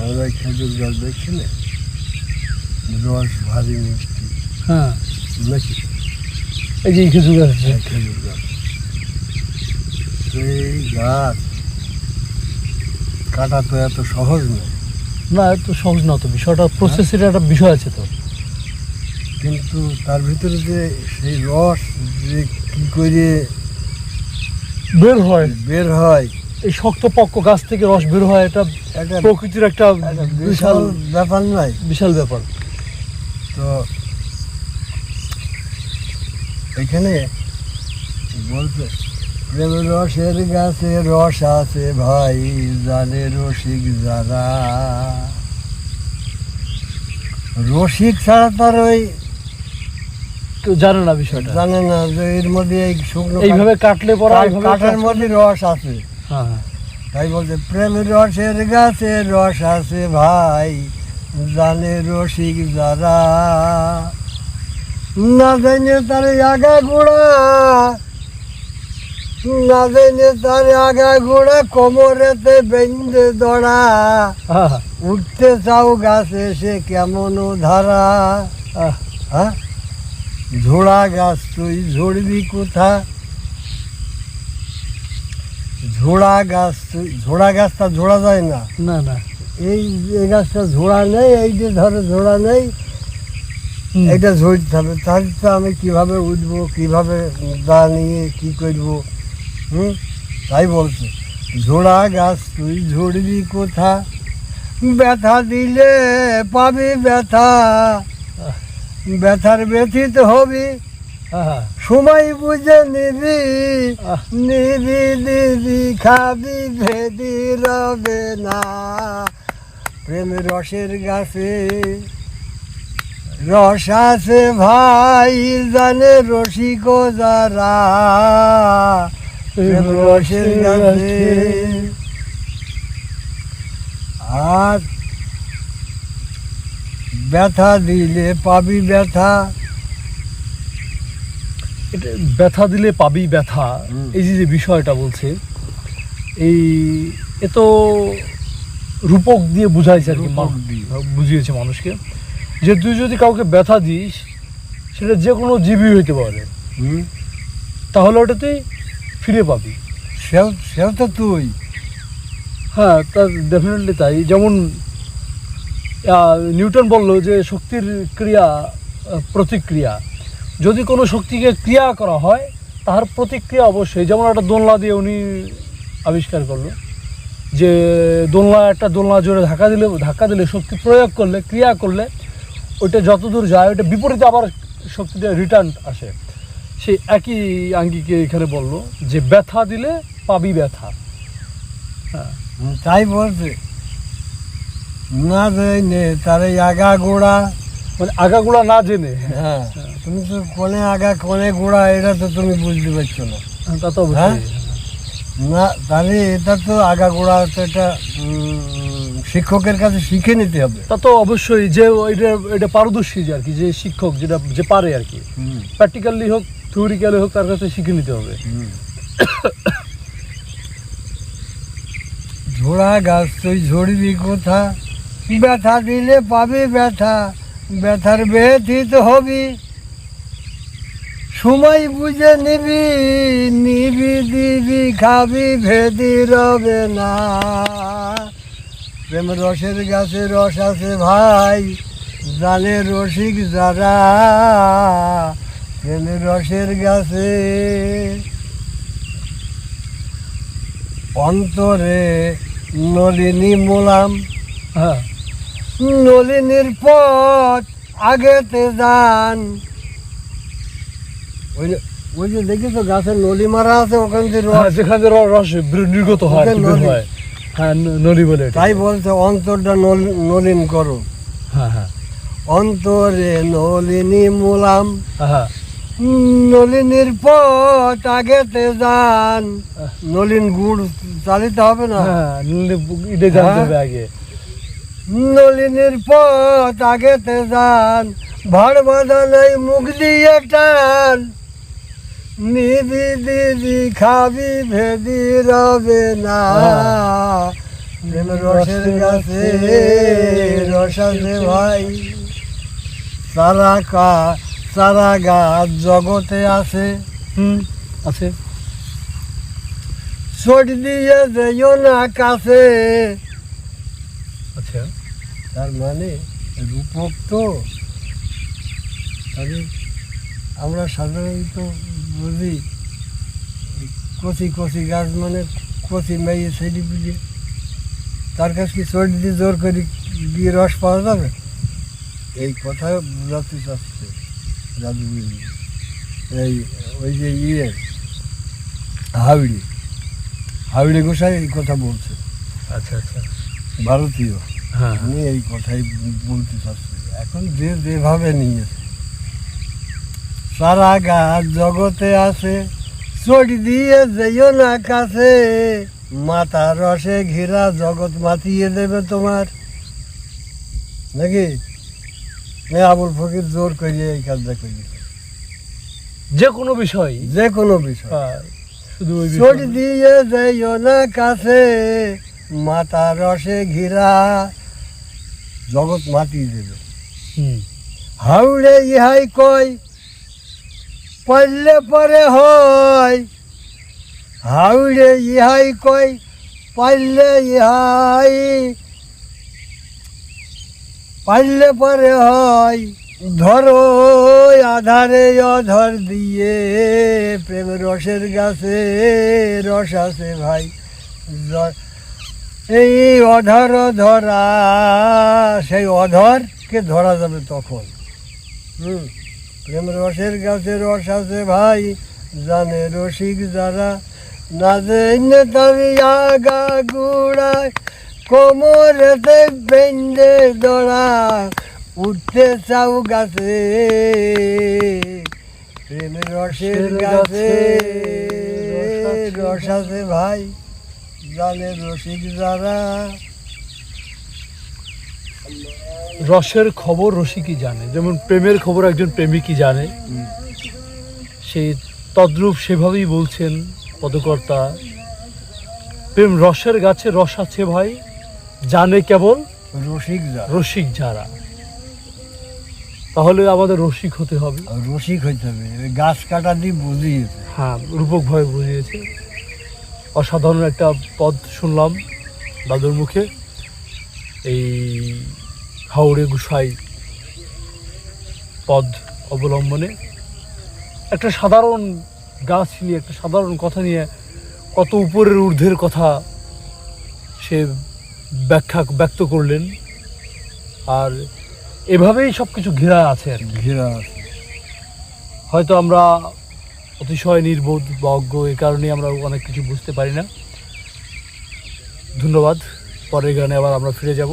আমরা খেজুর গাছ দেখছি না, রস ভারী মিষ্টি। হ্যাঁ নাকি এই যে খেজুর গাছ আছে। খেজুর গাছ, তো এই গাছ কাটা তো এত সহজ নয়। না এত সহজ না তো, বিষয়টা প্রসেসের একটা বিষয় আছে তো। কিন্তু তার ভিতরে যে সেই রস যে কি করে বের হয়, এই শক্তপোক্ত গাছ থেকে রস বের হয়, এটা এটা প্রকৃতির একটা বিশাল ব্যাপার নয়? বিশাল ব্যাপার। তো এখানে বলতে, প্রেমের রসের গাছে রস আছে ভাই, জানে রসিক যারা। রসিক ছাড়া তার ওই কেউ জানে না বিষয়টা, জানে না যে এর মধ্যে এই শুকনো এইভাবে কাটলে পরে কাঠের মধ্যে রস আছে। হ্যাঁ হ্যাঁ, তাই বলছে প্রেমের রসের গাছে রস আছে ভাই, জানে রসিক যারা। না জানে তার আগা গোড়া, না জানে তার আগা গোড়া, কোমরেতে বেঁধে দড়া। হ্যাঁ উঠতে চাও গাছে সে কেমন ধারা। হ্যাঁ, ঝোড়া গাছ তুই ঝড়বি কোথা, ঝোড়া গাছ তুই, ঝোড়া গাছটা ঝোড়া যায় না। না না, এই গাছটা ঝোড়া নেই, এই যে ধরো ঝোড়া নেই, এটা ঝরতে হবে। তাহলে তো আমি কীভাবে উঠবো, কীভাবে দা নিয়ে কী করবো? তাই বলছে ঝোড়া গাছ তুই ঝরবি কোথা, ব্যথা দিলে পাবি ব্যথা, ব্যথার ব্যথিত হবি, সময় বুঝে নিবি, নিবি দিবি খাবি, ভেদি রবে না। প্রেম রসের গাছে রস আছে ভাই, জানে রসিক যারা। প্রেম রসের গাছে। আর ব্যথা দিলে পাবি ব্যথা, এটা ব্যথা দিলে পাবি ব্যথা, এই যে বিষয়টা বলছে, এই এ তো রূপক দিয়ে বুঝাইছে আর কি, বুঝিয়েছে মানুষকে যে তুই যদি কাউকে ব্যথা দিস, সেটা যে কোনো জীবই হইতে পারে, তাহলে ওটা তুই ফিরে পাবি। সেও তো তুই। হ্যাঁ, তা ডেফিনেটলি তাই। যেমন নিউটন বললো যে শক্তির ক্রিয়া প্রতিক্রিয়া, যদি কোনো শক্তিকে ক্রিয়া করা হয় তার প্রতিক্রিয়া অবশ্যই। যেমন একটা দোলনা দিয়ে উনি আবিষ্কার করলো যে একটা দোলনা জোরে ধাক্কা দিলে শক্তি প্রয়োগ করলে, ক্রিয়া করলে ওইটা যত দূর যায় ওইটা বিপরীতে আবার শক্তিটা রিটার্ন আসে। সেই একই আঙ্গিকে এখানে বললো যে ব্যথা দিলে পাবি ব্যথা। হ্যাঁ, তাই বলছে না জেনে তার আগা গোড়া, মানে আগা গোড়া না জেনে। হ্যাঁ, তুমি তো কোনে আগা কোনে গোড়া এটা তো তুমি বুঝতে পারছো না। তা তো অবশ্যই না, তাহলে এটা তো আগা গোড়া তো এটা শিক্ষকের কাছে শিখে নিতে হবে। তা তো অবশ্যই, যে এটা পারদর্শী যে আর কি, যে শিক্ষক যে পারে আর কি, প্র্যাকটিক্যালি হোক থিওরিক্যালি হোক, তার কাছে শিখে নিতে হবে। ঝোড়া গাছ তুই ঝরবি কোথা, ব্যথা দিলে পাবি ব্যথা, ব্যথার ব্যথিত হবি, সময় বুঝে নিবি, নিবি দিবি খাবি, ভেদি রবে না। প্রেম রসের গাছে রস আছে ভাই, জানে রসিক যারা। প্রেম রসের গাছে অন্তরে নলিনী মোলাম, হ্যাঁ, নলিনীর পথ আগেতে যান। ওই যে দেখি তো গাছের নলি মারা আছে, ওখান থেকে যেখানে রস নির্গত হয়, হ্যাঁ নলি বলে। তাই বলছে অন্তরটা নলিন করো। হ্যাঁ হ্যাঁ, অন্তরে নলিনী মোলাম, হ্যাঁ, নলিনীর পথ আগেতে যান। নলিন গুড় চালিতে হবে না, আগে নলিনীর পথ আগেতে যান। ভাড় বাঁধা নাই মুখ দিয়ে টান, নিবি দিবি খাবি, ভেদি রবে না। প্রেম রসের গাছে রস আছে ভাই, সারা গাছ জগতে আছে, আছে। ছোট দিয়ে যেও না কাছে। আচ্ছা, তার মানে রূপক তো, তাহলে আমরা সাধারণত বুঝি কচি কচি গাছ মানে কচি মেয়ে ছেড়ে বুঝে, তার কাছে কি ছোট দিয়ে জোর করে দিয়ে রস পাওয়া যাবে? এই কথা বোঝাতে চাচ্ছে জাদুগুরি। এই ওই যে হাওড়ি গোসাই এই কথা বলছে, আচ্ছা, আচ্ছা। ভারতীয়। হ্যাঁ, আমি এই কথাই বলতে চাচ্ছি। এখন যে যেভাবে নিয়েছে, সারা গাছ জগতে আছে, চড়ি দিয়ে যেও না কাছে, মাথা রসে ঘেরা জগৎ মাতিয়ে দেবে তোমার, নাকি? আবুল ফকির জোর করিয়ে এই কাজটা করিয়ে, যে কোনো বিষয়, যে কোনো বিষয়। শুধু ওই চড়ি দিয়ে যেও না কাছে, মাথা রসে ঘেরা জগৎ মাতিয়ে দেবে। হাওড়ে ইহাই কয় পারলে পরে হয়, হাওড়ে ইহাই কয় পারলে পরে হয়, ধরো আধারে অধর দিয়ে, প্রেম রসের গাছে রস আছে ভাই। এই অধর ধরা, সেই অধরকে ধরা যাবে তখন। প্রেম রসের গাছে রস আছে ভাই, জানে রসিক যারা, না জেনে তার আগা গুড়ায়, কোমরেতে বেঁধে দড়া, উঠতে চাও গাছে, প্রেম রসের গাছে রস আছে ভাই, জানে রসিক যারা। রসের খবর রসিকই জানে, যেমন প্রেমের খবর একজন প্রেমিকই জানে, সেই তদ্রূপ সেভাবেই বলছেন পদকর্তা। প্রেম রসের গাছে রস আছে ভাই, জানে কেবল রসিক যারা। তাহলে আমাদের রসিক হতে হবে, রসিক হইতে হবে, গাছ কাটা দিয়ে বুঝিয়েছে। হ্যাঁ, রূপকভাবে বুঝিয়েছে। অসাধারণ একটা পদ শুনলাম দাদুর মুখে, এই হাওড়ে গোসাই পদ অবলম্বনে। একটা সাধারণ গাছ নিয়ে, একটা সাধারণ কথা নিয়ে কত উপরের ঊর্ধ্বের কথা সে ব্যক্ত করলেন। আর এভাবেই সব কিছু ঘেরা আছে আর কি। ঘেরা আছে। হয়তো আমরা অতিশয় নির্বোধ বা অজ্ঞ, এই কারণে আমরা অনেক কিছু বুঝতে পারি না। ধন্যবাদ। পরের গানে আবার আমরা ফিরে যাব।